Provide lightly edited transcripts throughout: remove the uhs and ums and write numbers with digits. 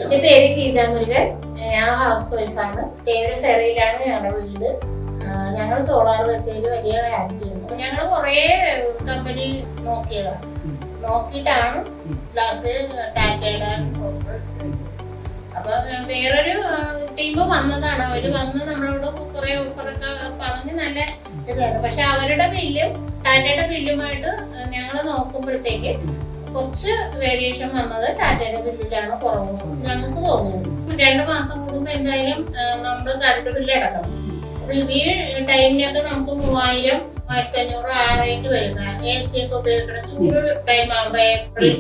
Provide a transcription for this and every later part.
എന്റെ പേര് ഗീത മുരുകൻ. ഞാൻ ഹൗസ് വൈഫാണ്. തേവര ഫെറിയിലാണ് ഞങ്ങളുടെ വീട്. ഞങ്ങൾ സോളാർ വെച്ചതിൽ വലിയ ഹാപ്പിയാണ്. ഞങ്ങൾ കുറേ കമ്പനി നോക്കിയിട്ടാണ് ലാസ്റ്റ് ടാറ്റയുടെ ഓഫർ. അപ്പൊ വേറൊരു ടീം വന്നതാണ്. അവര് വന്ന് നമ്മളോട് കുറെ ഓഫറൊക്കെ പറഞ്ഞ് നല്ല ഇതാണ്. പക്ഷെ അവരുടെ ബില്ലും ടാറ്റയുടെ ബില്ലുമായിട്ട് ഞങ്ങൾ നോക്കുമ്പോഴത്തേക്ക് കുറച്ച് വേരിയേഷൻ വന്നത് ടാറ്റയുടെ ബില്ലിലാണ് കുറവ് ഞങ്ങൾക്ക് തോന്നിയത്. 2 മാസം കൂടുമ്പോ എന്തായാലും നമ്മള് കറണ്ട് ബില്ല് അടക്കണം. ഈ ടൈമിനൊക്കെ നമുക്ക് 3000, 1500 ആ റേറ്റ് വരുന്നതാണ്. AC ഒക്കെ ഉപയോഗിക്കണം. ചൂട് ടൈം ആകുമ്പോ ഏപ്രിൽ,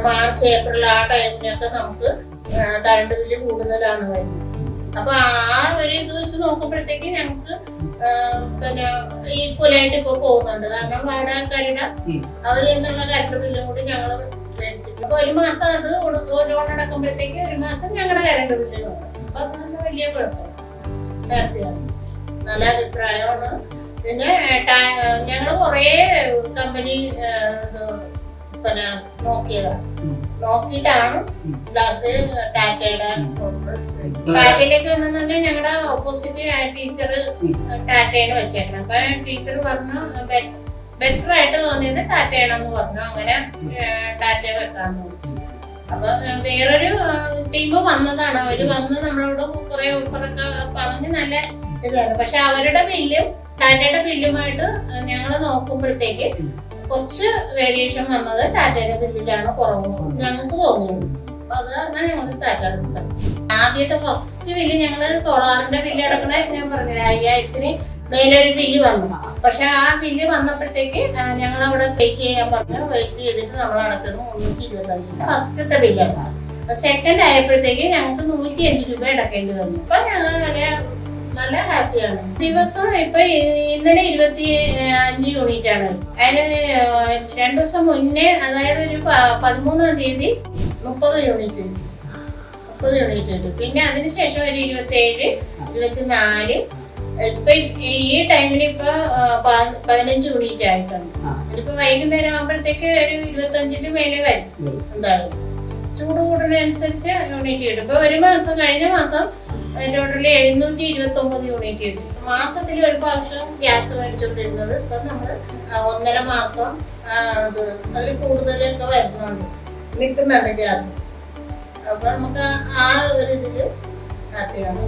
മാർച്ച്, ഏപ്രിൽ ആ ടൈമിനൊക്കെ നമുക്ക് കറണ്ട് ബില്ല് കൂടുതലാണ് വരുന്നത്. അപ്പൊ ആ ഒരു ഇത് വെച്ച് നോക്കുമ്പോഴത്തേക്ക് ഞങ്ങൾക്ക് പിന്നെ ഈക്വലായിട്ട് ഇപ്പൊ പോകുന്നുണ്ട്. കാരണം വാടകക്കാരുടെ അവരിൽ നിന്നുള്ള കറണ്ട് ബില്ലും കൂടി ഞങ്ങൾ മേടിച്ചിട്ട് ഇപ്പൊ 1 മാസം അത് ലോൺ അടക്കുമ്പോഴത്തേക്ക് 1 മാസം ഞങ്ങളുടെ കറണ്ട് ബില്ല് നോക്കും. അപ്പൊ അത് വലിയ കുഴപ്പമില്ല, ഹാപ്പിയാണ്, നല്ല അഭിപ്രായമാണ്. പിന്നെ ഞങ്ങൾ കുറേ കമ്പനി പിന്നെ നോക്കിയിട്ടാണ് ലാസ്റ്റ് ടാറ്റയുടെ ഓഫർ. ടാറ്റയിലേക്ക് വന്നെന്നെ ഞങ്ങളുടെ ഓപ്പോസിറ്റ് ടീച്ചർ ടാറ്റയാണ് വെച്ചേക്കണം. അപ്പൊ ടീച്ചർ പറഞ്ഞു ബെറ്റർ ആയിട്ട് തോന്നിയത് ടാറ്റയാണെന്ന് പറഞ്ഞു. അങ്ങനെ ടാറ്റ വെക്കാന്ന് പറഞ്ഞു. അപ്പൊ വേറൊരു ടീം വന്നതാണ്. അവര് വന്ന് നമ്മളോട് കുറെ ഓഫറൊക്കെ പറഞ്ഞ് നല്ല ഇതാണ്. പക്ഷെ അവരുടെ ബില്ലും ടാറ്റയുടെ ബില്ലുമായിട്ട് ഞങ്ങൾ നോക്കുമ്പോഴത്തേക്ക് കുറച്ച് വേരിയേഷൻ വന്നത് ടാറ്റയുടെ ബില്ലിലാണ് കുറവ് ഞങ്ങൾക്ക് തോന്നിയത്. അപ്പൊ അത് കാരണം ഞങ്ങൾ ടാറ്റ എടുത്തത്. ആദ്യത്തെ ഫസ്റ്റ് ബില്ല് ഞങ്ങള് സോളാറിന്റെ ബില്ല് അടക്കണ ഞാൻ പറഞ്ഞില്ല, 5000-ന് മേലൊരു ബില്ല് വന്നു. പക്ഷെ ആ ബില്ല് വന്നപ്പോഴത്തേക്ക് ഞങ്ങൾ അവിടെ വെയിറ്റ് ചെയ്യാൻ പറഞ്ഞു. വെയിറ്റ് ചെയ്തിട്ട് നമ്മൾ അടച്ചത് 325 ഫസ്റ്റത്തെ ബില്ലാണ്. സെക്കൻഡ് ആയപ്പോഴത്തേക്ക് ഞങ്ങൾക്ക് 105 രൂപ അടക്കേണ്ടി വന്നു. അപ്പൊ ഞങ്ങൾ നല്ല ഹാപ്പിയാണ്. ദിവസം ഇപ്പൊ ഇന്നലെ 25 യൂണിറ്റ് ആണ്. അതിന് 2 ദിവസം മുന്നേ, അതായത് ഒരു 13-ാം തീയതി 30 യൂണിറ്റ് ഉണ്ട്. 30 യൂണിറ്റ് ഉണ്ട്. പിന്നെ അതിനുശേഷം ഒരു 27, 24, ഇപ്പൊ ഈ ടൈമിൽ ഇപ്പൊ 15 യൂണിറ്റ് ആയിട്ടുണ്ട്. ഇതിപ്പോ വൈകുന്നേരം ആകുമ്പോഴത്തേക്ക് ഒരു 25-ന് മേലെ വരും എന്തായാലും. ചൂട് കൂടുന്നതനുസരിച്ച് യൂണിറ്റ് കിട്ടും. ഇപ്പൊ 1 മാസം, കഴിഞ്ഞ മാസം ടോട്ടലി 729 യൂണിറ്റ് കിട്ടും. മാസത്തിൽ ഒരു പ്രാവശ്യം ഗ്യാസ് മേടിച്ചോണ്ടിരുന്നത് ഇപ്പൊ നമ്മള് 1.5 മാസം അതിൽ കൂടുതലൊക്കെ വരുന്നുണ്ട്, നിൽക്കുന്നുണ്ട് ഗ്യാസ്. അപ്പൊ നമുക്ക് ആ ഒരു ഇതില് ഹാപ്പിയാണ്.